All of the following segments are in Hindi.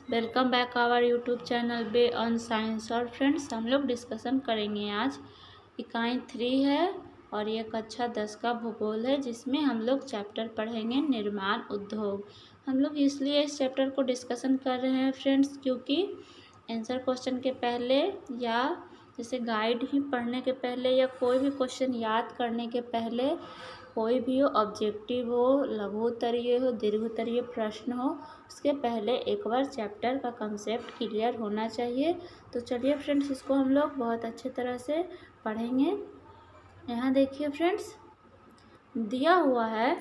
Welcome back our YouTube channel be on science. और फ्रेंड्स, हम लोग डिस्कशन करेंगे आज इकाई 3 है और ये कक्षा 10 का भूगोल है, जिसमें हम लोग चैप्टर पढ़ेंगे निर्माण उद्योग। हम लोग इसलिए इस चैप्टर को डिस्कशन कर रहे हैं फ्रेंड्स, क्योंकि आंसर क्वेश्चन के पहले या जैसे गाइड ही पढ़ने के पहले या कोई भी क्वेश्चन याद करने के पहले, कोई भी हो, ऑब्जेक्टिव हो, लघु उत्तरीय हो, दीर्घ उत्तरीय प्रश्न हो, उसके पहले एक बार चैप्टर का कंसेप्ट क्लियर होना चाहिए। तो चलिए फ्रेंड्स, इसको हम लोग बहुत अच्छे तरह से पढ़ेंगे। यहाँ देखिए फ्रेंड्स, दिया हुआ है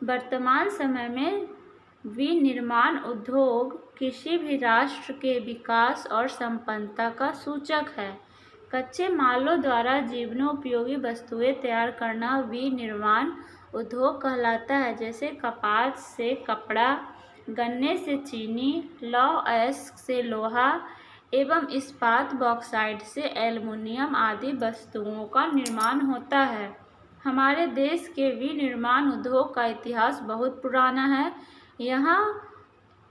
वर्तमान समय में विनिर्माण उद्योग किसी भी राष्ट्र के विकास और संपन्नता का सूचक है। कच्चे मालों द्वारा जीवनोपयोगी वस्तुएं तैयार करना विनिर्माण उद्योग कहलाता है, जैसे कपास से कपड़ा, गन्ने से चीनी, लौह अयस्क से लोहा एवं इस्पात बॉक्साइट से एल्युमिनियम आदि वस्तुओं का निर्माण होता है। हमारे देश के विनिर्माण उद्योग का इतिहास बहुत पुराना है। यहाँ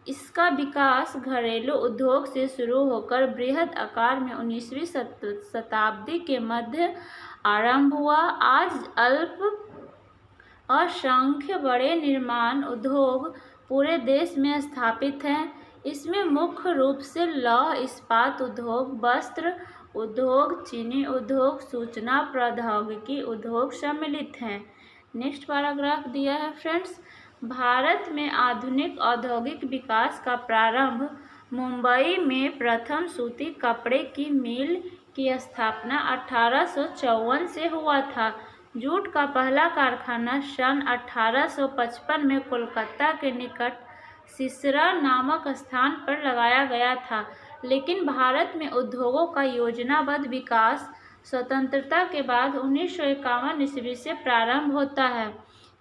इसका विकास घरेलू उद्योग से शुरू होकर बृहद आकार में 19वीं शताब्दी के मध्य आरंभ हुआ। आज अल्प असंख्य बड़े निर्माण उद्योग पूरे देश में स्थापित हैं। इसमें मुख्य रूप से लौह इस्पात उद्योग, वस्त्र उद्योग, चीनी उद्योग, सूचना प्रौद्योगिकी उद्योग सम्मिलित हैं। नेक्स्ट पैराग्राफ दिया है फ्रेंड्स, भारत में आधुनिक औद्योगिक विकास का प्रारंभ मुंबई में प्रथम सूती कपड़े की मिल की स्थापना 1854 से हुआ था। जूट का पहला कारखाना सन 1855 में कोलकाता के निकट सिसरा नामक स्थान पर लगाया गया था। लेकिन भारत में उद्योगों का योजनाबद्ध विकास स्वतंत्रता के बाद 1951 ईस्वी से प्रारंभ होता है।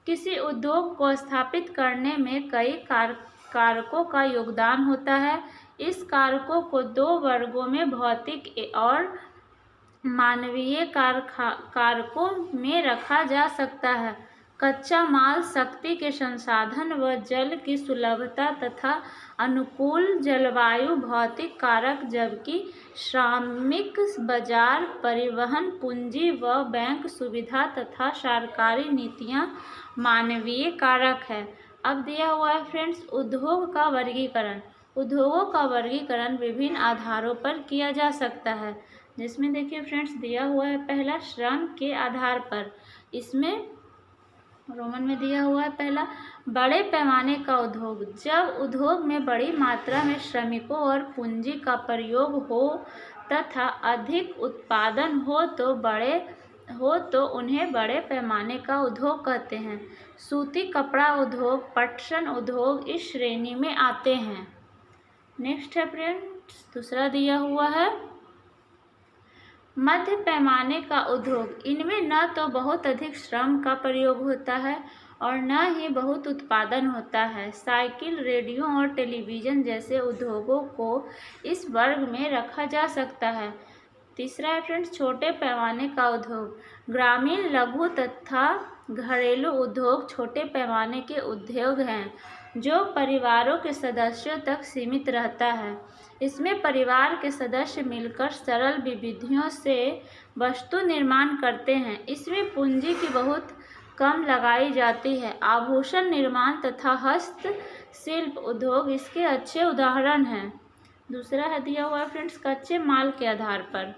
किसी उद्योग को स्थापित करने में कई कारकों का योगदान होता है। इस कारकों को दो वर्गों में भौतिक और मानवीय कारकों में रखा जा सकता है। कच्चा माल, शक्ति के संसाधन व जल की सुलभता तथा अनुकूल जलवायु भौतिक कारक, जबकि श्रमिक बाजार, परिवहन, पूंजी व बैंक सुविधा तथा सरकारी नीतियां मानवीय कारक है। अब दिया हुआ है फ्रेंड्स उद्योग का वर्गीकरण। उद्योगों का वर्गीकरण विभिन्न आधारों पर किया जा सकता है, जिसमें देखिए फ्रेंड्स दिया हुआ है पहला श्रम के आधार पर। इसमें रोमन में दिया हुआ है पहला बड़े पैमाने का उद्योग। जब उद्योग में बड़ी मात्रा में श्रमिकों और पूंजी का प्रयोग हो तथा अधिक उत्पादन हो तो उन्हें बड़े पैमाने का उद्योग कहते हैं। सूती कपड़ा उद्योग, पटसन उद्योग इस श्रेणी में आते हैं। नेक्स्ट है फ्रेंड्स, दूसरा दिया हुआ है मध्य पैमाने का उद्योग। इनमें न तो बहुत अधिक श्रम का प्रयोग होता है और न ही बहुत उत्पादन होता है। साइकिल, रेडियो और टेलीविज़न जैसे उद्योगों को इस वर्ग में रखा जा सकता है। तीसरा है फ्रेंड्स छोटे पैमाने का उद्योग। ग्रामीण, लघु तथा घरेलू उद्योग छोटे पैमाने के उद्योग हैं जो परिवारों के सदस्यों तक सीमित रहता है। इसमें परिवार के सदस्य मिलकर सरल विधियों से वस्तु निर्माण करते हैं। इसमें पूंजी की बहुत कम लगाई जाती है। आभूषण निर्माण तथा हस्तशिल्प उद्योग इसके अच्छे उदाहरण हैं। दूसरा है दिया हुआ है फ्रेंड्स कच्चे माल के आधार पर।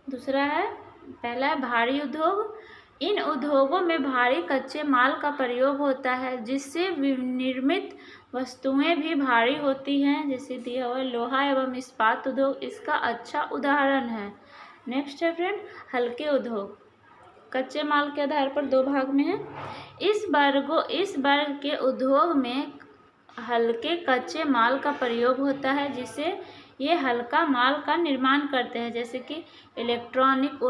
दूसरा है पहला है भारी उद्योग। इन उद्योगों में भारी कच्चे माल का प्रयोग होता है, जिससे निर्मित वस्तुएं भी भारी होती हैं। जैसे दिया हुआ लोहा एवं इस्पात उद्योग इसका अच्छा उदाहरण है। नेक्स्ट है फ्रेंड हल्के उद्योग। कच्चे माल के आधार पर दो भाग में है। इस वर्ग के उद्योग में हल्के कच्चे माल का प्रयोग होता है, जिससे ये हल्का माल का निर्माण करते हैं, जैसे कि इलेक्ट्रॉनिक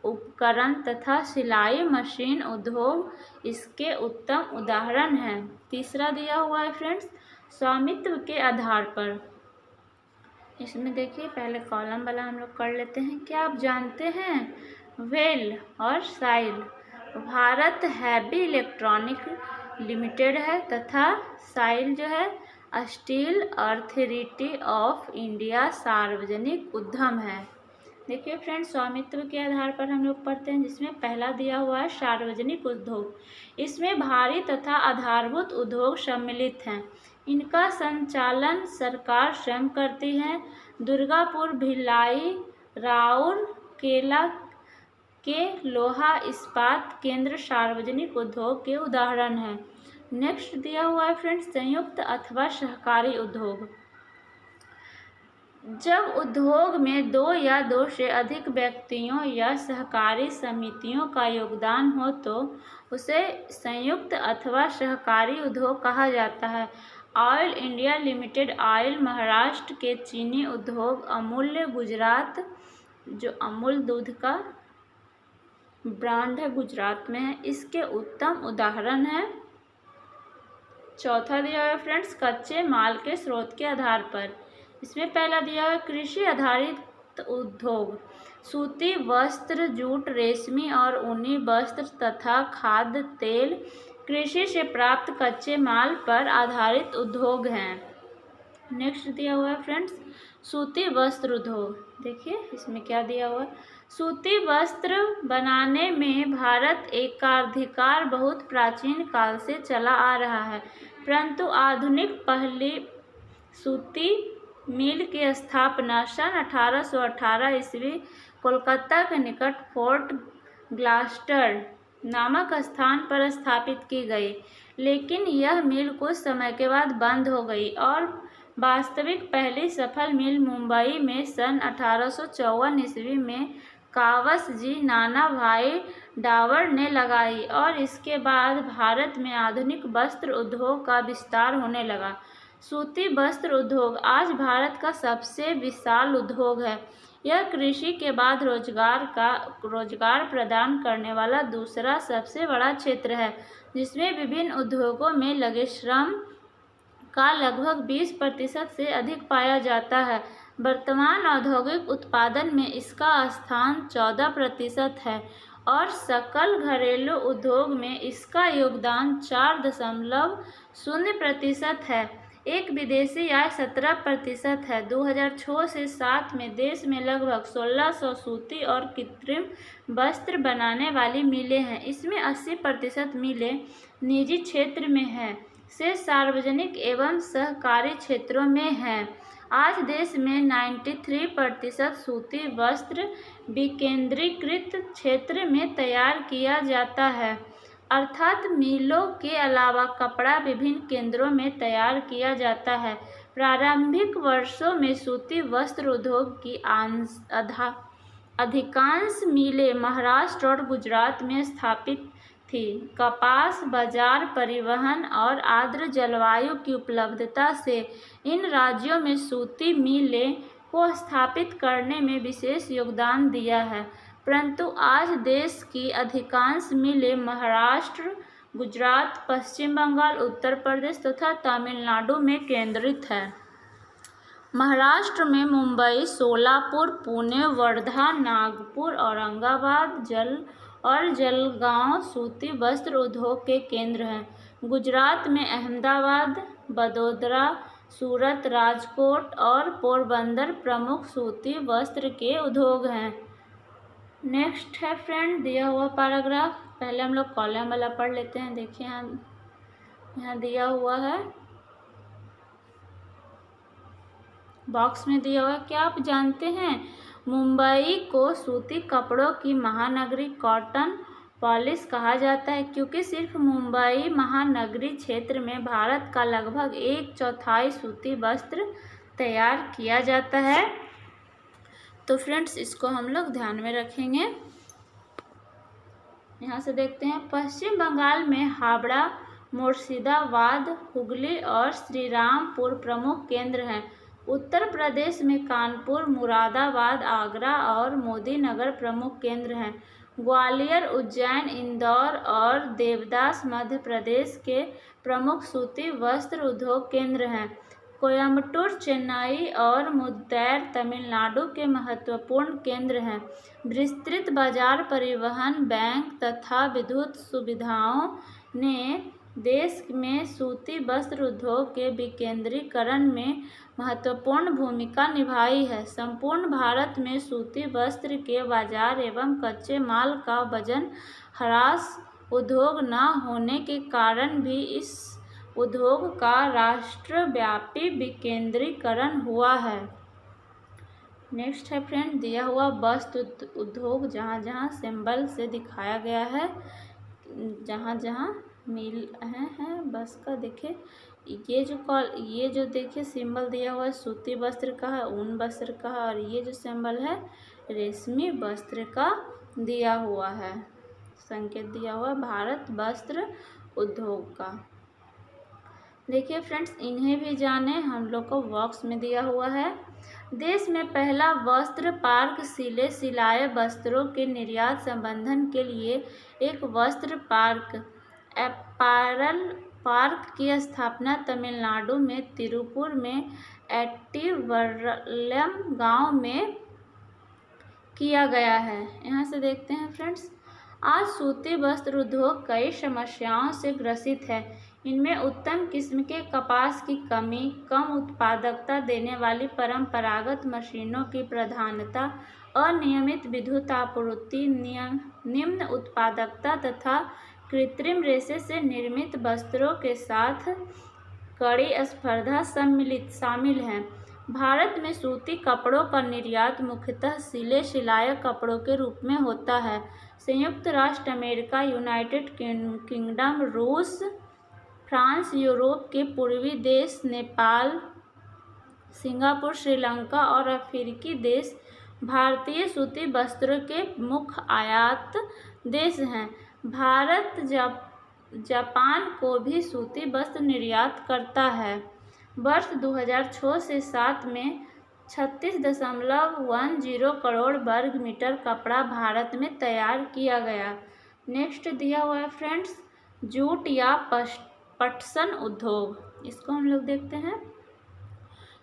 उपकरण तथा सिलाई मशीन उद्योग इसके उत्तम उदाहरण हैं। तीसरा दिया हुआ है फ्रेंड्स स्वामित्व के आधार पर। इसमें देखिए पहले कॉलम वाला हम लोग कर लेते हैं। क्या आप जानते हैं वेल और साइल भारत हैवी इलेक्ट्रॉनिक लिमिटेड है तथा साइल जो है स्टील अथॉरिटी ऑफ इंडिया सार्वजनिक उद्यम है। देखिए फ्रेंड्स, स्वामित्व के आधार पर हम लोग पढ़ते हैं, जिसमें पहला दिया हुआ है सार्वजनिक उद्योग। इसमें भारी तथा आधारभूत उद्योग सम्मिलित हैं। इनका संचालन सरकार स्वयं करती है। दुर्गापुर, भिलाई, राउरकेला के लोहा इस्पात केंद्र सार्वजनिक उद्योग के उदाहरण हैं। नेक्स्ट दिया हुआ है फ्रेंड्स, संयुक्त अथवा सहकारी उद्योग। जब उद्योग में दो या दो से अधिक व्यक्तियों या सहकारी समितियों का योगदान हो तो उसे संयुक्त अथवा सहकारी उद्योग कहा जाता है। Oil India limited oil Maharashtra के चीनी उद्योग अमूल्य गुजरात, जो अमूल दूध का ब्रांड है गुजरात में है, इसके उत्तम उदाहरण है। चौथा दिया है फ्रेंड्स, कच्चे माल के स्रोत के आधार पर। इसमें पहला दिया है कृषि आधारित उद्योग। सूती वस्त्र, जूट, रेशमी और ऊनी वस्त्र तथा खाद्य तेल कृषि से प्राप्त कच्चे माल पर आधारित उद्योग हैं। नेक्स्ट दिया हुआ है फ्रेंड्स, सूती वस्त्र उद्योग। देखिए इसमें क्या दिया हुआ है, सूती वस्त्र बनाने में भारत एकाधिकार बहुत प्राचीन काल से चला आ रहा है, परंतु आधुनिक पहली सूती मिल की स्थापना सन 1818 ईस्वी कोलकाता के निकट फोर्ट ग्लास्टर नामक स्थान पर स्थापित की गई, लेकिन यह मिल कुछ समय के बाद बंद हो गई और वास्तविक पहली सफल मिल मुंबई में सन 1854 ईस्वी में कावसजी नाना भाई डावर ने लगाई और इसके बाद भारत में आधुनिक वस्त्र उद्योग का विस्तार होने लगा। सूती वस्त्र उद्योग आज भारत का सबसे विशाल उद्योग है। यह कृषि के बाद रोजगार प्रदान करने वाला दूसरा सबसे बड़ा क्षेत्र है, जिसमें विभिन्न उद्योगों में लगे श्रम का लगभग 20% से अधिक पाया जाता है। वर्तमान औद्योगिक उत्पादन में इसका स्थान 14% है और सकल घरेलू उद्योग में इसका योगदान 4.0% है। एक विदेशी आय 17% है। 2006 से 7 में देश में लगभग 1600 सूती और कृत्रिम वस्त्र बनाने वाली मिलें हैं। इसमें 80% मिलें निजी क्षेत्र में हैं, से सार्वजनिक एवं सहकारी क्षेत्रों में हैं। आज देश में 93% सूती वस्त्र विकेंद्रीकृत क्षेत्र में तैयार किया जाता है, अर्थात मिलों के अलावा कपड़ा विभिन्न केंद्रों में तैयार किया जाता है। प्रारंभिक वर्षों में सूती वस्त्र उद्योग की अधिकांश मिलें महाराष्ट्र और गुजरात में स्थापित थी। कपास बाजार, परिवहन और आर्द्र जलवायु की उपलब्धता से इन राज्यों में सूती मिलें को स्थापित करने में विशेष योगदान दिया है, परंतु आज देश की अधिकांश मिलें महाराष्ट्र, गुजरात, पश्चिम बंगाल, उत्तर प्रदेश तथा तमिलनाडु में केंद्रित है। महाराष्ट्र में मुंबई, सोलापुर, पुणे, वर्धा, नागपुर, औरंगाबाद और जलगांव सूती वस्त्र उद्योग के केंद्र हैं। गुजरात में अहमदाबाद, वडोदरा, सूरत, राजकोट और पोरबंदर प्रमुख सूती वस्त्र के उद्योग हैं। नेक्स्ट है फ्रेंड दिया हुआ पैराग्राफ। पहले हम लोग कॉलम वाला पढ़ लेते हैं। देखिए यहाँ दिया हुआ है, बॉक्स में दिया हुआ है, क्या आप जानते हैं मुंबई को सूती कपड़ों की महानगरी कॉटन पॉलिस कहा जाता है, क्योंकि सिर्फ मुंबई महानगरी क्षेत्र में भारत का लगभग 1/4 सूती वस्त्र तैयार किया जाता है। तो फ्रेंड्स इसको हम लोग ध्यान में रखेंगे। यहाँ से देखते हैं, पश्चिम बंगाल में हावड़ा, मुर्शिदाबाद, हुगली और श्रीरामपुर प्रमुख केंद्र हैं। उत्तर प्रदेश में कानपुर, मुरादाबाद, आगरा और मोदीनगर प्रमुख केंद्र हैं। ग्वालियर, उज्जैन, इंदौर और देवदास मध्य प्रदेश के प्रमुख सूती वस्त्र उद्योग केंद्र हैं। कोयम्बटूर, चेन्नई और मुद्दैर तमिलनाडु के महत्वपूर्ण केंद्र हैं। विस्तृत बाजार, परिवहन, बैंक तथा विद्युत सुविधाओं ने देश में सूती वस्त्र उद्योग के विकेंद्रीकरण में महत्वपूर्ण भूमिका निभाई है। संपूर्ण भारत में सूती वस्त्र के बाजार एवं कच्चे माल का वजन ह्रास उद्योग न होने के कारण भी इस उद्योग का राष्ट्रव्यापी विकेंद्रीकरण हुआ है। नेक्स्ट है फ्रेंड, दिया हुआ वस्त्र उद्योग जहाँ जहाँ सिंबल से दिखाया गया है, जहाँ जहाँ मिल हैं बस का देखिए, ये जो देखिए सिंबल दिया हुआ है सूती वस्त्र का है, ऊन वस्त्र का है, और ये जो सिंबल है रेशमी वस्त्र का दिया हुआ है, संकेत दिया हुआ है भारत वस्त्र उद्योग का। देखिए फ्रेंड्स, इन्हें भी जाने, हम लोग को बॉक्स में दिया हुआ है। देश में पहला वस्त्र पार्क सिले सिलाए वस्त्रों के निर्यात संवर्धन के लिए एक वस्त्र पार्क अपैरल पार्क की स्थापना तमिलनाडु में तिरुपुर में एट्टीवरलम गांव में किया गया है। यहाँ से देखते हैं फ्रेंड्स, आज सूती वस्त्र उद्योग कई समस्याओं से ग्रसित है। इनमें उत्तम किस्म के कपास की कमी, कम उत्पादकता देने वाली परंपरागत मशीनों की प्रधानता, अनियमित विद्युत आपूर्ति, निम्न उत्पादकता तथा कृत्रिम रेशे से निर्मित वस्त्रों के साथ कड़ी स्पर्धा शामिल हैं। भारत में सूती कपड़ों का निर्यात मुख्यतः सिले सिलाए कपड़ों के रूप में होता है। संयुक्त राष्ट्र अमेरिका, यूनाइटेड किंगडम, रूस, फ्रांस, यूरोप के पूर्वी देश, नेपाल, सिंगापुर, श्रीलंका और अफ्रीकी देश भारतीय सूती वस्त्रों के मुख्य आयात देश हैं। भारत जापान को भी सूती वस्त्र निर्यात करता है। वर्ष 2006 से 7 में 36.10 करोड़ वर्ग मीटर कपड़ा भारत में तैयार किया गया। नेक्स्ट दिया हुआ है फ्रेंड्स, जूट या पटसन उद्योग, इसको हम लोग देखते हैं।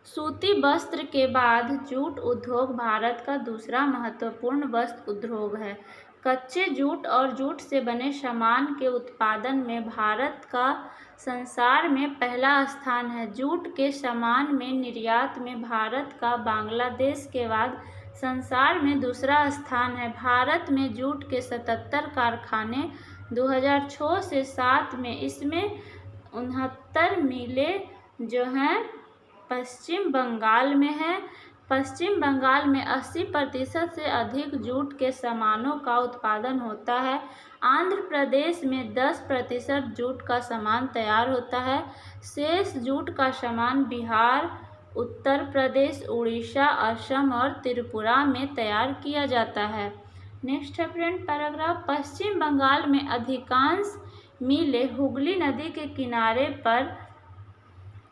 सूती वस्त्र के बाद जूट उद्योग भारत का दूसरा महत्वपूर्ण वस्त्र उद्योग है। कच्चे जूट और जूट से बने सामान के उत्पादन में भारत का संसार में पहला स्थान है। जूट के सामान में निर्यात में भारत का बांग्लादेश के बाद संसार में दूसरा स्थान है। भारत में जूट के 77 कारखाने 2006 से 7 में, इसमें 69 मिलें जो हैं पश्चिम बंगाल में है। पश्चिम बंगाल में 80% से अधिक जूट के सामानों का उत्पादन होता है। आंध्र प्रदेश में 10% जूट का सामान तैयार होता है। शेष जूट का सामान बिहार, उत्तर प्रदेश, उड़ीसा, असम और त्रिपुरा में तैयार किया जाता है। नेक्स्ट है फ्रेंड पैराग्राफ, पश्चिम बंगाल में अधिकांश मिलें हुगली नदी के किनारे पर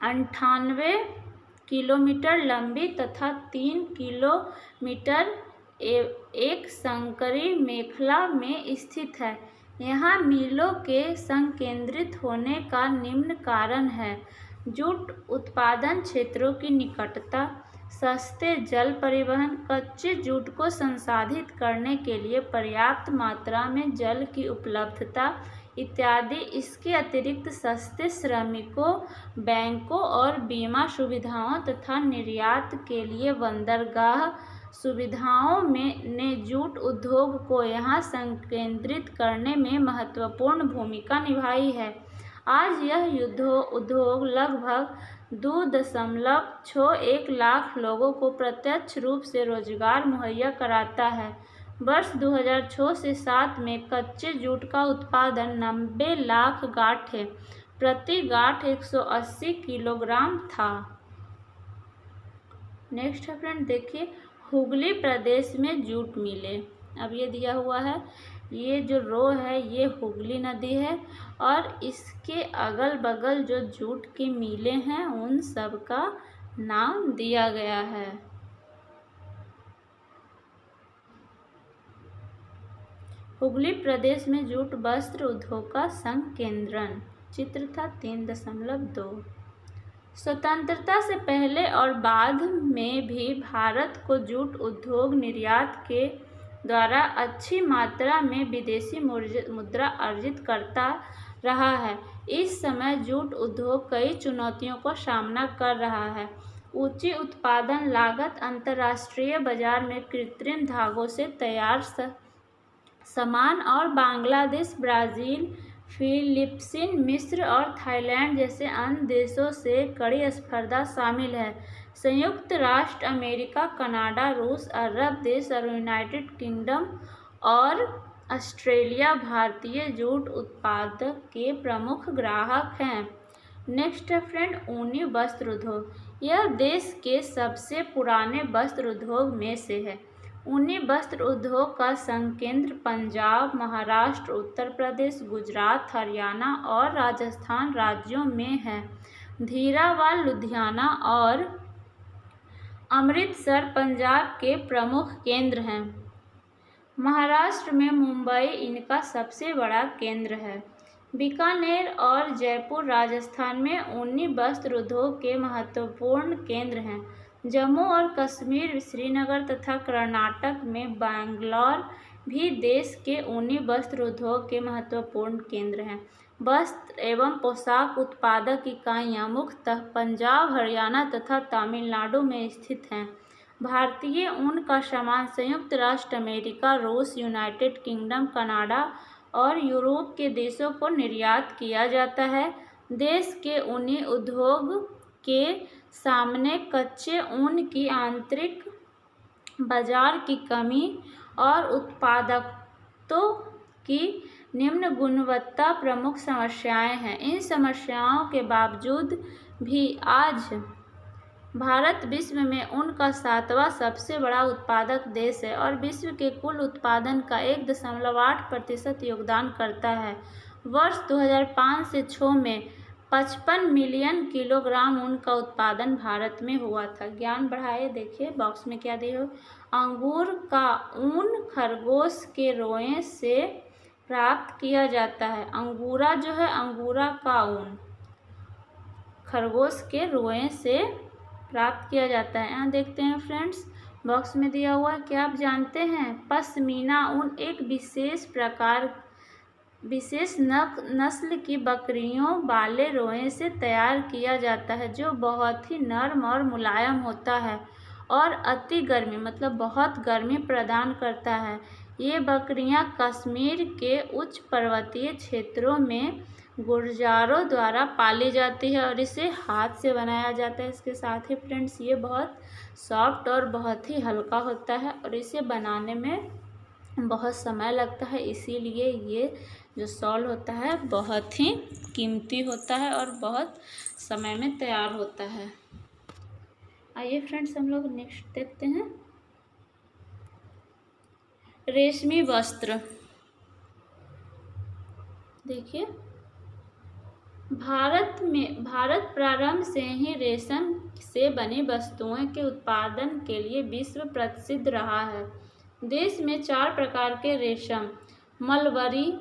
98 किलोमीटर लंबी तथा 3 किलोमीटर एक संकरी मेखला में स्थित है। यहाँ मिलों के संकेंद्रित होने का निम्न कारण है। जूट उत्पादन क्षेत्रों की निकटता, सस्ते जल परिवहन, कच्चे जूट को संसाधित करने के लिए पर्याप्त मात्रा में जल की उपलब्धता इत्यादि। इसके अतिरिक्त सस्ते श्रमिकों, बैंकों और बीमा सुविधाओं तथा निर्यात के लिए बंदरगाह सुविधाओं ने जूट उद्योग को यहाँ संकेंद्रित करने में महत्वपूर्ण भूमिका निभाई है। आज यह उद्योग लगभग 2.61 लाख लोगों को प्रत्यक्ष रूप से रोजगार मुहैया कराता है। वर्ष 2006 से 7 में कच्चे जूट का उत्पादन 90 लाख गांठें, प्रति गांठ 180 किलोग्राम था। नेक्स्ट है फ्रेंड, देखिए हुगली प्रदेश में जूट मिलें। अब ये दिया हुआ है, ये जो रो है ये हुगली नदी है और इसके अगल बगल जो जूट की मिलें हैं उन सब का नाम दिया गया है। हुगली प्रदेश में जूट वस्त्र उद्योग का संकेंद्रण। चित्र था 3.2। स्वतंत्रता से पहले और बाद में भी भारत को जूट उद्योग निर्यात के द्वारा अच्छी मात्रा में विदेशी मुद्रा अर्जित करता रहा है। इस समय जूट उद्योग कई चुनौतियों का सामना कर रहा है। ऊंची उत्पादन लागत, अंतर्राष्ट्रीय बाजार में कृत्रिम धागों से तैयार सामान और बांग्लादेश, ब्राज़ील, फिलीपींस, मिस्र और थाईलैंड जैसे अन्य देशों से कड़ी स्पर्धा शामिल है। संयुक्त राष्ट्र अमेरिका, कनाडा, रूस, अरब देश और यूनाइटेड किंगडम और ऑस्ट्रेलिया भारतीय जूट उत्पादक के प्रमुख ग्राहक हैं। नेक्स्ट है फ्रेंड, ऊनी वस्त्र उद्योग। यह देश के सबसे पुराने वस्त्र उद्योग में से है। ऊनी वस्त्र उद्योग का संकेंद्र पंजाब, महाराष्ट्र, उत्तर प्रदेश, गुजरात, हरियाणा और राजस्थान राज्यों में है। धीरावाल, लुधियाना और अमृतसर पंजाब के प्रमुख केंद्र हैं। महाराष्ट्र में मुंबई इनका सबसे बड़ा केंद्र है। बीकानेर और जयपुर राजस्थान में ऊनी वस्त्र उद्योग के महत्वपूर्ण केंद्र हैं। जम्मू और कश्मीर, श्रीनगर तथा कर्नाटक में बैंगलोर भी देश के ऊनी वस्त्र उद्योग के महत्वपूर्ण केंद्र हैं। वस्त्र एवं पोशाक उत्पादक इकाइयाँ मुख्यतः पंजाब, हरियाणा तथा तमिलनाडु में स्थित हैं। भारतीय ऊन का सामान संयुक्त राष्ट्र अमेरिका, रूस, यूनाइटेड किंगडम, कनाडा और यूरोप के देशों को निर्यात किया जाता है। देश के ऊनी उद्योग के सामने कच्चे ऊन की आंतरिक बाजार की कमी और उत्पादकों की निम्न गुणवत्ता प्रमुख समस्याएं हैं। इन समस्याओं के बावजूद भी आज भारत विश्व में ऊन का 7वां सबसे बड़ा उत्पादक देश है और विश्व के कुल उत्पादन का 1.8% योगदान करता है। वर्ष 2005 से 6 में 55 मिलियन किलोग्राम ऊन का उत्पादन भारत में हुआ था। ज्ञान बढ़ाए, देखिए बॉक्स में क्या दिए हो। अंगूर का ऊन खरगोश के रोए से प्राप्त किया जाता है। अंगूरा जो है, अंगूरा का ऊन खरगोश के रोए से प्राप्त किया जाता है। यहाँ देखते हैं फ्रेंड्स, बॉक्स में दिया हुआ है। क्या आप जानते हैं पश्मीना ऊन एक विशेष नस्ल की बकरियों वाले रोए से तैयार किया जाता है जो बहुत ही नर्म और मुलायम होता है और अति गर्मी मतलब बहुत गर्मी प्रदान करता है। ये बकरियां कश्मीर के उच्च पर्वतीय क्षेत्रों में गुर्जारों द्वारा पाली जाती है और इसे हाथ से बनाया जाता है। इसके साथ ही फ्रेंड्स ये बहुत सॉफ्ट और बहुत ही हल्का होता है और इसे बनाने में बहुत समय लगता है, इसीलिए ये जो शॉल होता है बहुत ही कीमती होता है और बहुत समय में तैयार होता है। आइए फ्रेंड्स हम लोग नेक्स्ट देखते हैं, रेशमी वस्त्र। देखिए, भारत प्रारंभ से ही रेशम से बनी वस्तुओं के उत्पादन के लिए विश्व प्रसिद्ध रहा है। देश में 4 प्रकार के रेशम, मलबरी,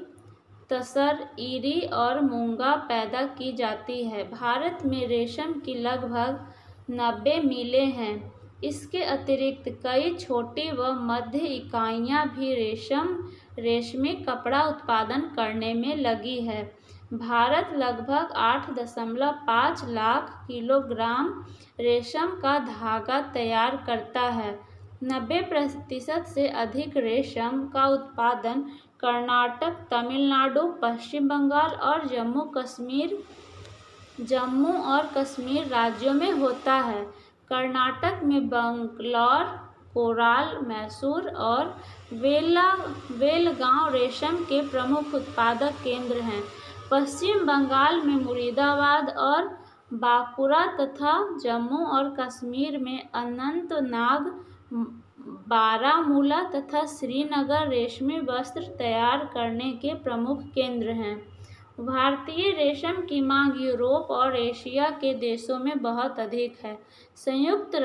तसर, इरी और मूंगा पैदा की जाती है। भारत में रेशम की लगभग 90 मिलें हैं। इसके अतिरिक्त कई छोटी व मध्य इकाइयां भी रेशमी कपड़ा उत्पादन करने में लगी है। भारत लगभग 8.5 लाख किलोग्राम रेशम का धागा तैयार करता है। 90% से अधिक रेशम का उत्पादन कर्नाटक, तमिलनाडु, पश्चिम बंगाल और जम्मू और कश्मीर राज्यों में होता है। कर्नाटक में बंगलौर, कोराल, मैसूर और बेलगांव रेशम के प्रमुख उत्पादक केंद्र हैं। पश्चिम बंगाल में मुरादाबाद और बांकुरा तथा जम्मू और कश्मीर में अनंतनाग, बारामूला तथा श्रीनगर रेशमी वस्त्र तैयार करने के प्रमुख केंद्र हैं। भारतीय रेशम की मांग यूरोप और एशिया के देशों में बहुत अधिक है। संयुक्त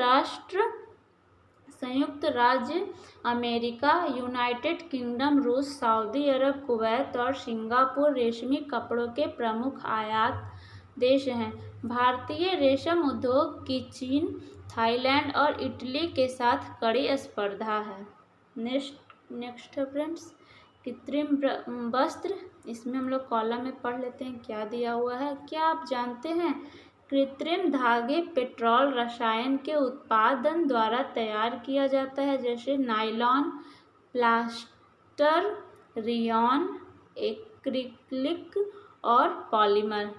राज्य अमेरिका, यूनाइटेड किंगडम, रूस, सऊदी अरब, कुवैत और सिंगापुर रेशमी कपड़ों के प्रमुख आयात देश हैं। भारतीय रेशम उद्योग की चीन, थाईलैंड और इटली के साथ कड़ी स्पर्धा है। नेक्स्ट फ्रेंड्स, कृत्रिम वस्त्र। इसमें हम लोग कॉलम में पढ़ लेते हैं क्या दिया हुआ है। क्या आप जानते हैं कृत्रिम धागे पेट्रोल रसायन के उत्पादन द्वारा तैयार किया जाता है, जैसे नायलॉन, प्लास्टर, रेयॉन, एक्रिलिक और पॉलीमर।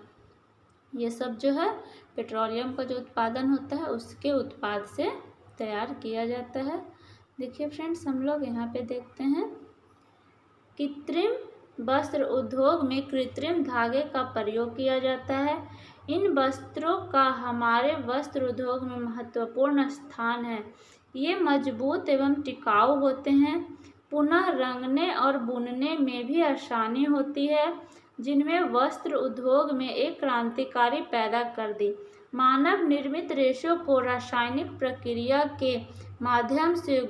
ये सब जो है पेट्रोलियम का जो उत्पादन होता है उसके उत्पाद से तैयार किया जाता है। देखिए फ्रेंड्स, हम लोग यहाँ पे देखते हैं कृत्रिम वस्त्र उद्योग में कृत्रिम धागे का प्रयोग किया जाता है। इन वस्त्रों का हमारे वस्त्र उद्योग में महत्वपूर्ण स्थान है। ये मजबूत एवं टिकाऊ होते हैं। पुनः रंगने और बुनने में भी आसानी होती है, जिनमें वस्त्र उद्योग में एक क्रांतिकारी पैदा कर दी। मानव निर्मित रेशों को रासायनिक प्रक्रिया के माध्यम से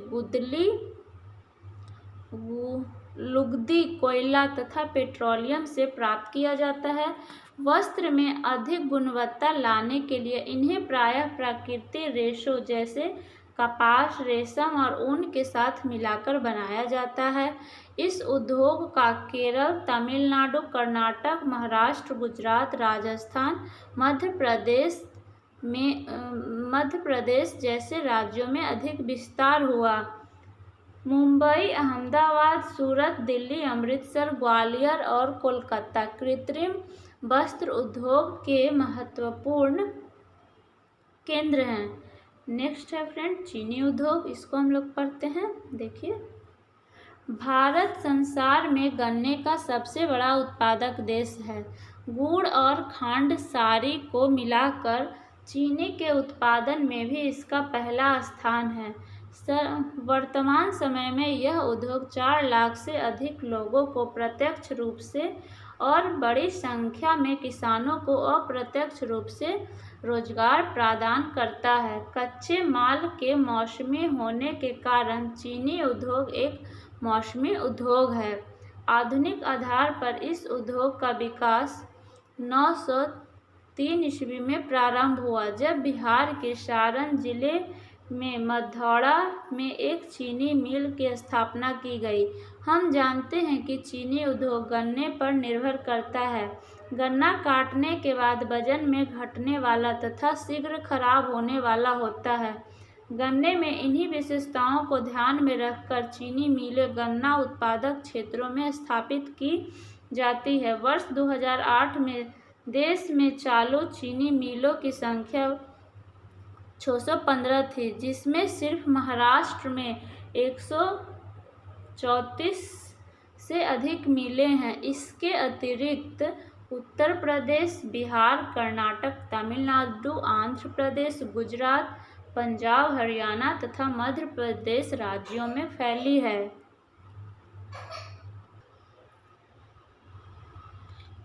लुगदी, कोयला तथा पेट्रोलियम से प्राप्त किया जाता है। वस्त्र में अधिक गुणवत्ता लाने के लिए इन्हें प्रायः प्राकृतिक रेशों जैसे कपास, रेशम और ऊन के साथ मिलाकर बनाया जाता है। इस उद्योग का केरल, तमिलनाडु, कर्नाटक, महाराष्ट्र, गुजरात, राजस्थान, मध्य प्रदेश जैसे राज्यों में अधिक विस्तार हुआ। मुंबई, अहमदाबाद, सूरत, दिल्ली, अमृतसर, ग्वालियर और कोलकाता कृत्रिम वस्त्र उद्योग के महत्वपूर्ण केंद्र हैं। नेक्स्ट है फ्रेंड चीनी उद्योग, इसको हम लोग पढ़ते हैं। देखिए, भारत संसार में गन्ने का सबसे बड़ा उत्पादक देश है। गुड़ और खांड सारी को मिलाकर चीनी के उत्पादन में भी इसका पहला स्थान है। वर्तमान समय में यह उद्योग 4 लाख से अधिक लोगों को प्रत्यक्ष रूप से और बड़ी संख्या में किसानों को अप्रत्यक्ष रूप से रोजगार प्रदान करता है। कच्चे माल के मौसमी होने के कारण चीनी उद्योग एक मौसमी उद्योग है। आधुनिक आधार पर इस उद्योग का विकास 903 ईस्वी में प्रारंभ हुआ, जब बिहार के सारण जिले में मधौरा में एक चीनी मिल की स्थापना की गई। हम जानते हैं कि चीनी उद्योग गन्ने पर निर्भर करता है। गन्ना काटने के बाद वजन में घटने वाला तथा शीघ्र खराब होने वाला होता है। गन्ने में इन्हीं विशेषताओं को ध्यान में रखकर चीनी मिलें गन्ना उत्पादक क्षेत्रों में स्थापित की जाती है। वर्ष 2008 में देश में चालू चीनी मिलों की संख्या 615 थी, जिसमें सिर्फ महाराष्ट्र में 134 से अधिक मिलें हैं। इसके अतिरिक्त उत्तर प्रदेश, बिहार, कर्नाटक, तमिलनाडु, आंध्र प्रदेश, गुजरात, पंजाब, हरियाणा तथा मध्य प्रदेश राज्यों में फैली है।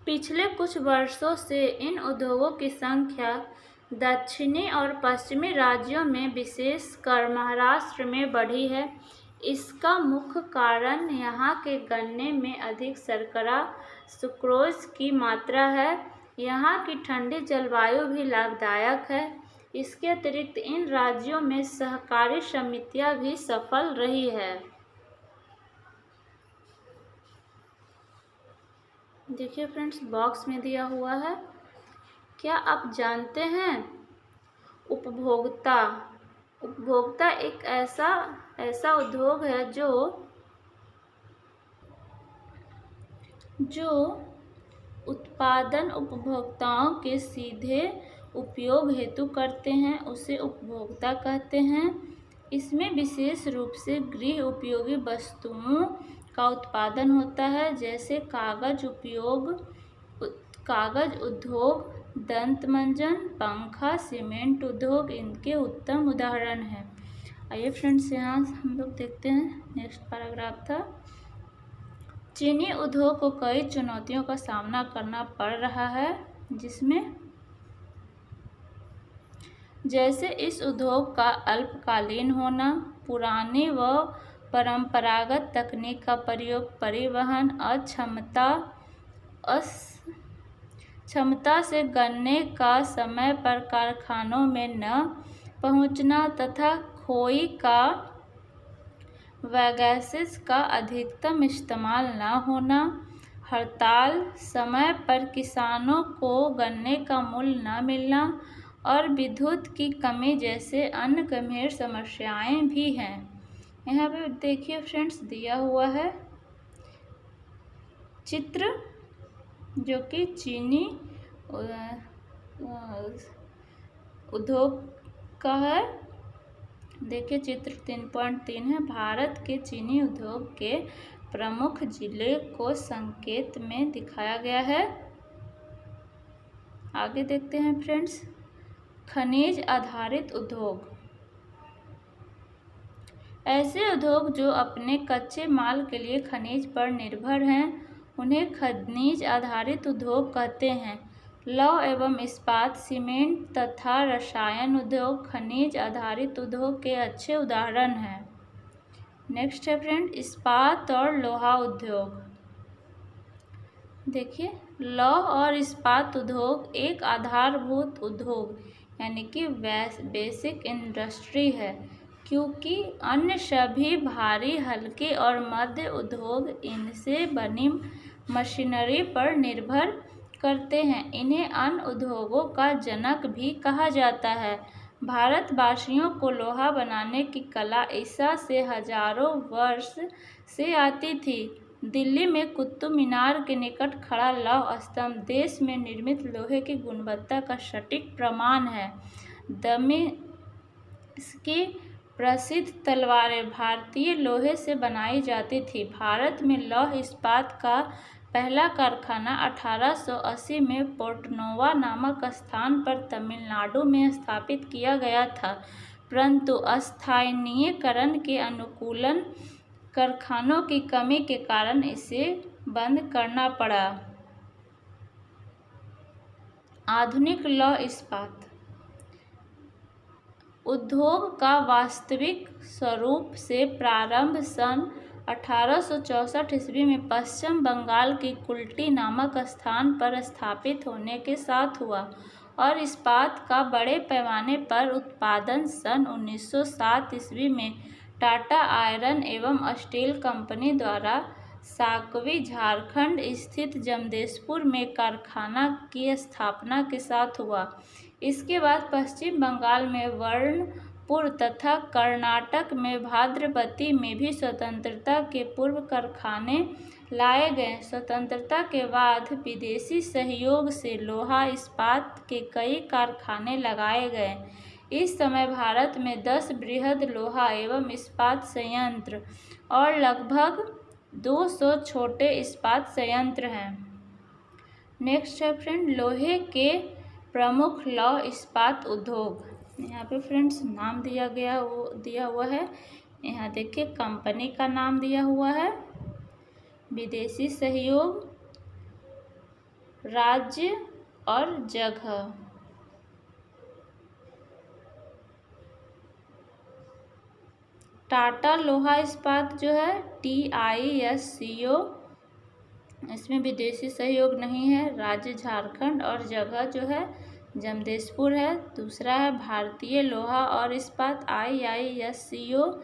पिछले कुछ वर्षों से इन उद्योगों की संख्या दक्षिणी और पश्चिमी राज्यों में, विशेषकर महाराष्ट्र में बढ़ी है। इसका मुख्य कारण यहाँ के गन्ने में अधिक शर्करा, सुक्रोज की मात्रा है। यहाँ की ठंडी जलवायु भी लाभदायक है। इसके अतिरिक्त इन राज्यों में सहकारी समितियाँ भी सफल रही है। देखिए फ्रेंड्स, बॉक्स में दिया हुआ है। क्या आप जानते हैं उपभोक्ता एक ऐसा उद्योग है जो उत्पादन उपभोक्ताओं के सीधे उपयोग हेतु करते हैं, उसे उपभोक्ता कहते हैं। इसमें विशेष रूप से गृह उपयोगी वस्तुओं का उत्पादन होता है, जैसे कागज उद्योग, दंत मंजन, पंखा, सीमेंट उद्योग इनके उत्तम उदाहरण हैं। आइए फ्रेंड्स, यहाँ हम लोग देखते हैं नेक्स्ट पैराग्राफ था। चीनी उद्योग को कई चुनौतियों का सामना करना पड़ रहा है, जिसमें जैसे इस उद्योग का अल्पकालीन होना, पुरानी व परंपरागत तकनीक का प्रयोग, परिवहन क्षमता से गन्ने का समय पर कारखानों में न पहुंचना तथा खोई का वैगैसेस का अधिकतम इस्तेमाल न होना, हड़ताल, समय पर किसानों को गन्ने का मूल्य न मिलना और विद्युत की कमी जैसे अन्य गंभीर समस्याएं भी हैं। यहाँ पे देखिए फ्रेंड्स, दिया हुआ है चित्र जो कि चीनी उद्योग का है। देखिए चित्र 3.3 है। भारत के चीनी उद्योग के प्रमुख जिले को संकेत में दिखाया गया है। आगे देखते हैं फ्रेंड्स, खनिज आधारित उद्योग। ऐसे उद्योग जो अपने कच्चे माल के लिए खनिज पर निर्भर हैं उन्हें खनिज आधारित उद्योग कहते हैं। लौह एवं इस्पात, सीमेंट तथा रसायन उद्योग खनिज आधारित उद्योग के अच्छे उदाहरण हैं। नेक्स्ट है फ्रेंड, इस्पात और लोहा उद्योग। देखिए, लौह और इस्पात उद्योग एक आधारभूत उद्योग यानी कि बेसिक इंडस्ट्री है, क्योंकि अन्य सभी भारी, हल्के और मध्य उद्योग इनसे बनी मशीनरी पर निर्भर करते हैं। इन्हें अन्य उद्योगों का जनक भी कहा जाता है। भारतवासियों को लोहा बनाने की कला ईसा से हजारों वर्ष से आती थी। दिल्ली में कुतुब मीनार के निकट खड़ा लौह स्तंभ देश में निर्मित लोहे की गुणवत्ता का सटीक प्रमाण है। दमिश्की प्रसिद्ध तलवारें भारतीय लोहे से बनाई जाती थी। भारत में लौह इस्पात का पहला कारखाना 1880 में पोर्टनोवा नामक स्थान पर तमिलनाडु में स्थापित किया गया था, परंतु स्थानीयकरण के अनुकूलन कारखानों की कमी के कारण इसे बंद करना पड़ा। आधुनिक लौह इस्पात उद्योग का वास्तविक स्वरूप से प्रारंभ सन 1864 ईस्वी में पश्चिम बंगाल की कुल्टी नामक स्थान पर स्थापित होने के साथ हुआ और इस्पात का बड़े पैमाने पर उत्पादन सन 1907 ईस्वी में टाटा आयरन एवं स्टील कंपनी द्वारा साकवी, झारखंड स्थित जमशेदपुर में कारखाना की स्थापना के साथ हुआ। इसके बाद पश्चिम बंगाल में वर्णपुर तथा कर्नाटक में भद्रावती में भी स्वतंत्रता के पूर्व कारखाने लाए गए। स्वतंत्रता के बाद विदेशी सहयोग से लोहा इस्पात के कई कारखाने लगाए गए। इस समय भारत में 10 बृहद लोहा एवं इस्पात संयंत्र और लगभग 200 छोटे इस्पात संयंत्र हैं। नेक्स्ट है फ्रेंड, लोहे के प्रमुख लौह इस्पात उद्योग। यहाँ पे फ्रेंड्स नाम दिया हुआ है। यहाँ देखिए कंपनी का नाम दिया हुआ है, विदेशी सहयोग, राज्य और जगह। टाटा लोहा इस्पात जो है TISCO, इसमें विदेशी सहयोग नहीं है। राज्य झारखंड और जगह जो है जमशेदपुर है। दूसरा है भारतीय लोहा और इस्पात IISCO,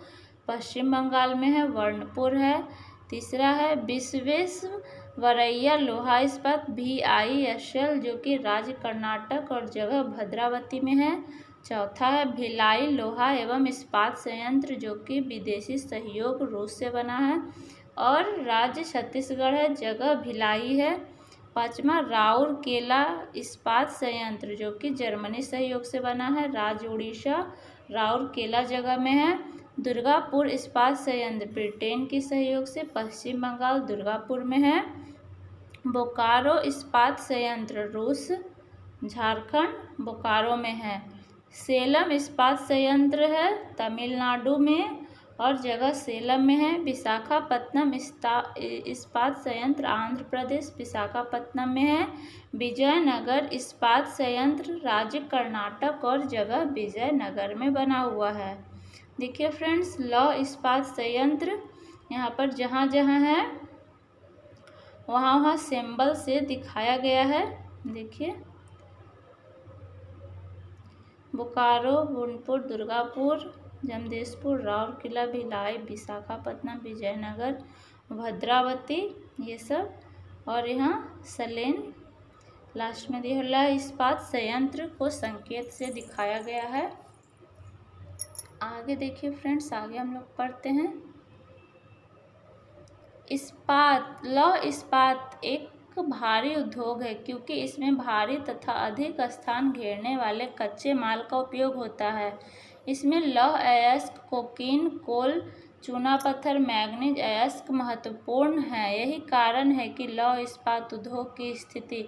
पश्चिम बंगाल में है, वर्णपुर है। तीसरा है विश्वेश्वरैया लोहा इस्पात VISL, जो कि राज्य कर्नाटक और जगह भद्रावती में है। चौथा है भिलाई लोहा एवं इस्पात संयंत्र, जो कि विदेशी सहयोग रूस से बना है और राज्य छत्तीसगढ़ है, जगह भिलाई है। पांचवा राउरकेला इस्पात संयंत्र, जो कि जर्मनी सहयोग से बना है, राज्य उड़ीसा, राउरकेला जगह में है। दुर्गापुर इस्पात संयंत्र ब्रिटेन के सहयोग से पश्चिम बंगाल दुर्गापुर में है। बोकारो इस्पात संयंत्र रूस, झारखंड बोकारो में है। सेलम इस्पात संयंत्र है तमिलनाडु में और जगह सेलम में है। विशाखापत्तनम इस्पात संयंत्र आंध्र प्रदेश विशाखापत्तनम में है। विजयनगर इस्पात संयंत्र राज्य कर्नाटक और जगह विजयनगर में बना हुआ है। देखिए फ्रेंड्स, लौह इस्पात संयंत्र यहाँ पर जहाँ जहाँ है वहाँ सिंबल से दिखाया गया है। देखिए बोकारो, गोरखपुर, दुर्गापुर, जमशेदपुर, राउरकेला, भिलाई, विशाखापत्तनम, विजयनगर, भद्रावती, ये सब और यहाँ सलेन लास्ट में दिया। लौह इस्पात संयंत्र को संकेत से दिखाया गया है। आगे देखिए फ्रेंड्स, आगे हम लोग पढ़ते हैं। इस्पात, लौह इस्पात एक भारी उद्योग है क्योंकि इसमें भारी तथा अधिक स्थान घेरने वाले कच्चे माल का उपयोग होता है। इसमें लौह अयस्क, कोकीन, कोल, चूना पत्थर, मैग्नीज अयस्क महत्वपूर्ण है। यही कारण है कि लौह इस्पात उद्योग की स्थिति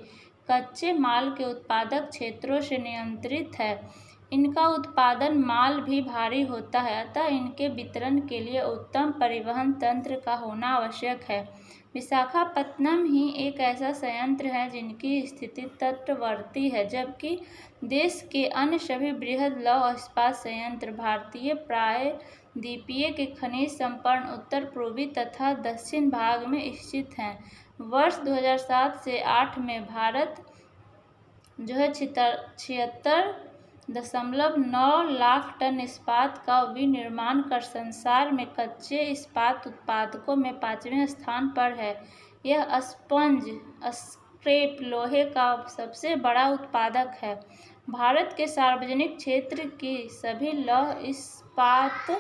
कच्चे माल के उत्पादक क्षेत्रों से नियंत्रित है। इनका उत्पादन माल भी भारी होता है, अतः इनके वितरण के लिए उत्तम परिवहन तंत्र का होना आवश्यक है। विशाखापत्तनम ही एक ऐसा संयंत्र है जिनकी स्थिति तटवर्ती है, जबकि देश के अन्य सभी बृहद लौह इस्पात संयंत्र भारतीय प्रायद्वीपीय के खनिज संपन्न उत्तर पूर्वी तथा दक्षिण भाग में स्थित हैं। वर्ष 2007 से 8 में भारत जो है 76.9 लाख टन इस्पात का विनिर्माण कर संसार में कच्चे इस्पात उत्पादकों में 5वें स्थान पर है। यह स्पंज स्क्रैप लोहे का सबसे बड़ा उत्पादक है। भारत के सार्वजनिक क्षेत्र की सभी लौह इस्पात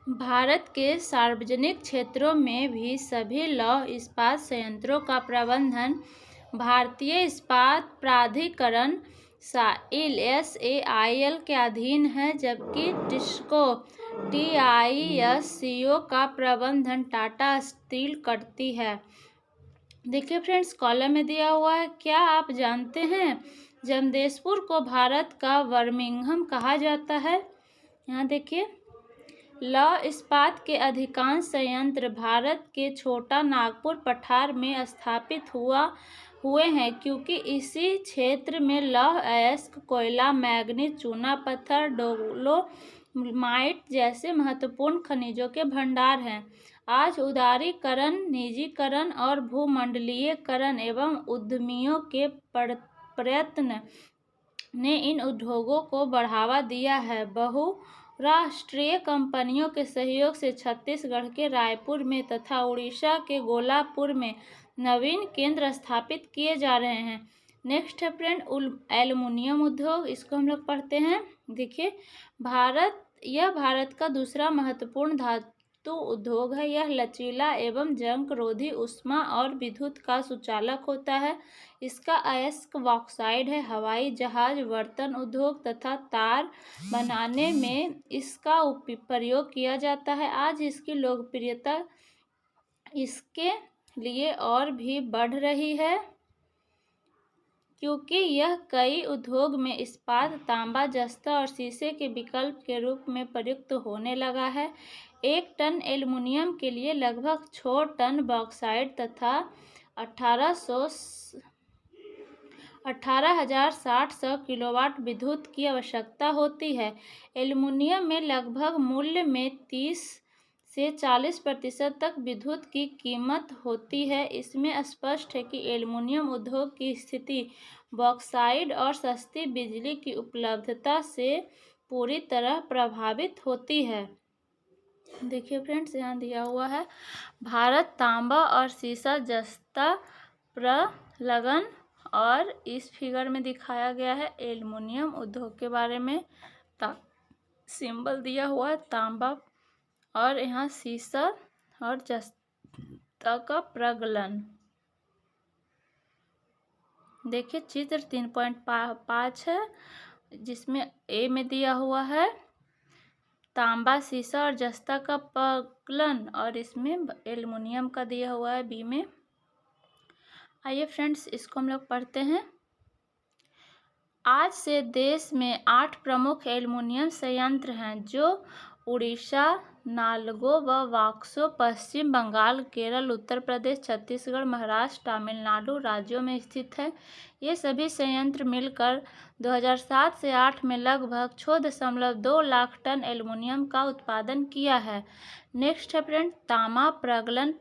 भारत के सार्वजनिक क्षेत्रों में भी सभी लौह इस्पात संयंत्रों का प्रबंधन भारतीय इस्पात प्राधिकरण SAIL के अधीन है, जबकि टिस्को TISCO का प्रबंधन टाटा स्टील करती है। देखिए फ्रेंड्स, कॉलम में दिया हुआ है, क्या आप जानते हैं जमशेदपुर को भारत का बर्मिंघम कहा जाता है? यहाँ देखिए, लौह इस्पात के अधिकांश संयंत्र भारत के छोटा नागपुर पठार में स्थापित हुए हैं, क्योंकि इसी क्षेत्र में लौह अयस्क, कोयला, मैग्नीज, चूना पत्थर, डोलोमाइट जैसे महत्वपूर्ण खनिजों के भंडार हैं। आज उदारीकरण, निजीकरण और भूमंडलीयकरण एवं उद्यमियों के प्रयत्न ने इन उद्योगों को बढ़ावा दिया है। बहुराष्ट्रीय कंपनियों के सहयोग से छत्तीसगढ़ के रायपुर में तथा उड़ीसा के गोलापुर में नवीन केंद्र स्थापित किए जा रहे हैं। नेक्स्ट है फ्रेंड, एल्युमिनियम उद्योग, इसको हम लोग पढ़ते हैं। देखिए, भारत का दूसरा महत्वपूर्ण धातु उद्योग है। यह लचीला एवं जंग रोधी, ऊष्मा और विद्युत का सुचालक होता है। इसका अयस्क बॉक्साइड है। हवाई जहाज, बर्तन उद्योग तथा तार बनाने में इसका प्रयोग किया जाता है। आज इसकी लोकप्रियता इसके लिए और भी बढ़ रही है क्योंकि यह कई उद्योग में इस्पात, तांबा, जस्ता और शीशे के विकल्प के रूप में प्रयुक्त होने लगा है। 1 टन एल्युमिनियम के लिए लगभग 6 टन बॉक्साइट तथा 18,060 किलोवाट विद्युत की आवश्यकता होती है। एल्युमिनियम में लगभग मूल्य में 30 से 40% तक विद्युत की कीमत होती है। इसमें स्पष्ट है कि एल्युमिनियम उद्योग की स्थिति बॉक्साइट और सस्ती बिजली की उपलब्धता से पूरी तरह प्रभावित होती है। देखिए फ्रेंड्स, यहाँ दिया हुआ है, भारत तांबा और सीसा जस्ता प्रलगन, और इस फिगर में दिखाया गया है एल्युमिनियम उद्योग के बारे में। सिंबल दिया हुआ है तांबा और यहाँ सीसा और जस्ता का प्रगलन। देखिए, चित्र 3.5 है, जिसमें ए में दिया हुआ है तांबा, सीसा और जस्ता का प्रगलन, और इसमें एल्युमिनियम का दिया हुआ है बी में। आइए फ्रेंड्स, इसको हम लोग पढ़ते हैं। आज से देश में 8 प्रमुख एल्युमिनियम संयंत्र हैं, जो उड़ीसा, नालगो व वाक्सो पश्चिम बंगाल, केरल, उत्तर प्रदेश, छत्तीसगढ़, महाराष्ट्र, तमिलनाडु राज्यों में स्थित है। ये सभी संयंत्र मिलकर 2007 से 8 में लगभग 6.2 लाख टन एल्युमिनियम का उत्पादन किया है। नेक्स्ट है फ्रेंड, तांबा प्रगलन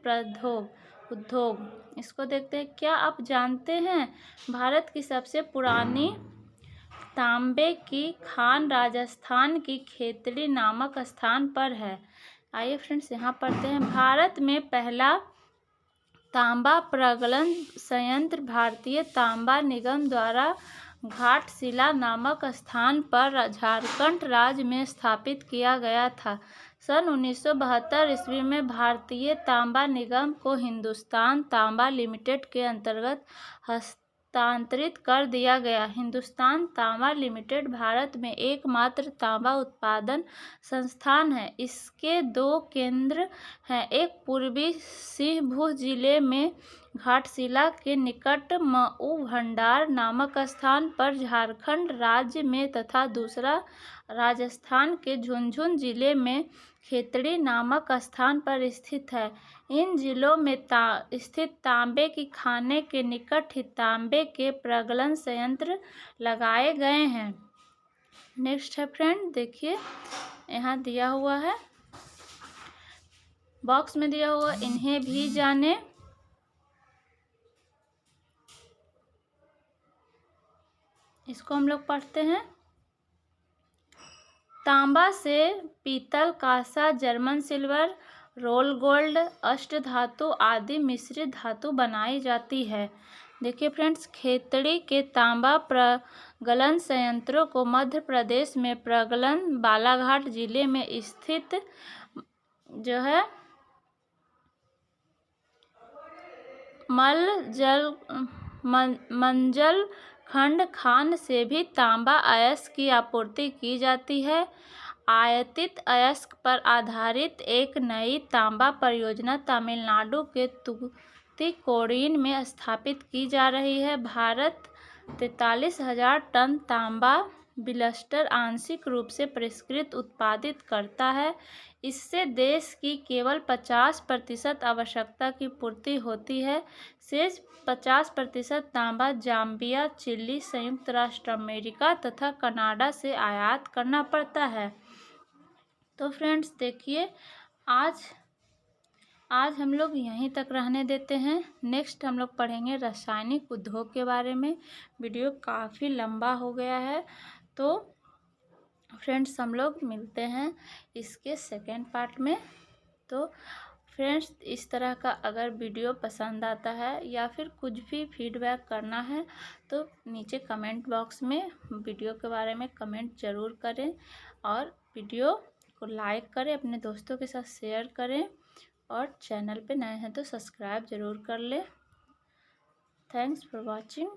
उद्योग, इसको देखते हैं। क्या आप जानते हैं भारत की सबसे पुरानी तांबे की खान राजस्थान की खेतड़ी नामक स्थान पर है। आइए फ्रेंड्स यहाँ पढ़ते हैं। भारत में पहला तांबा प्रगलन संयंत्र भारतीय तांबा निगम द्वारा घाटशिला नामक स्थान पर झारखंड राज्य में स्थापित किया गया था। सन 1972 ईस्वी में भारतीय तांबा निगम को हिंदुस्तान तांबा लिमिटेड के अंतर्गत हस्तांतरित कर दिया गया। हिंदुस्तान तांबा लिमिटेड भारत में एकमात्र तांबा उत्पादन संस्थान है। इसके 2 केंद्र हैं, एक पूर्वी सिंहभूम जिले में घाटशिला के निकट मऊ भंडार नामक स्थान पर झारखंड राज्य में तथा दूसरा राजस्थान के झुंझुनू जिले में खेतड़ी नामक स्थान पर स्थित है। इन जिलों में स्थित तांबे की खाने के निकट ही तांबे के प्रगलन संयंत्र लगाए गए हैं। नेक्स्ट है फ्रेंड, देखिए यहाँ दिया हुआ है, बॉक्स में दिया हुआ, इन्हें भी जाने। इसको हम लोग पढ़ते हैं। तांबा से पीतल, कांसा, जर्मन सिल्वर, रोल गोल्ड, अष्ट धातु आदि मिश्रित धातु बनाई जाती है। देखिए फ्रेंड्स, खेतड़ी के तांबा प्रगलन संयंत्रों को मध्य प्रदेश में प्रगलन बालाघाट जिले में स्थित जो है मंजल खंड खान से भी तांबा अयस्क की आपूर्ति की जाती है। आयातित अयस्क पर आधारित एक नई तांबा परियोजना तमिलनाडु के तूतीकोड़ीन में स्थापित की जा रही है। भारत 43,000 टन तांबा ब्लास्टर आंशिक रूप से परिष्कृत उत्पादित करता है। इससे देश की केवल 50% आवश्यकता की पूर्ति होती है। शेष 50% तांबा जाम्बिया, चिली, संयुक्त राष्ट्र अमेरिका तथा कनाडा से आयात करना पड़ता है। तो फ्रेंड्स देखिए, आज हम लोग यहीं तक रहने देते हैं। नेक्स्ट हम लोग पढ़ेंगे रासायनिक उद्योग के बारे में। वीडियो काफ़ी लंबा हो गया है, तो फ्रेंड्स हम लोग मिलते हैं इसके सेकेंड पार्ट में। तो फ्रेंड्स, इस तरह का अगर वीडियो पसंद आता है या फिर कुछ भी फीडबैक करना है तो नीचे कमेंट बॉक्स में वीडियो के बारे में कमेंट ज़रूर करें और वीडियो को लाइक करें, अपने दोस्तों के साथ शेयर करें और चैनल पे नए हैं तो सब्सक्राइब ज़रूर कर लें। Thanks for watching.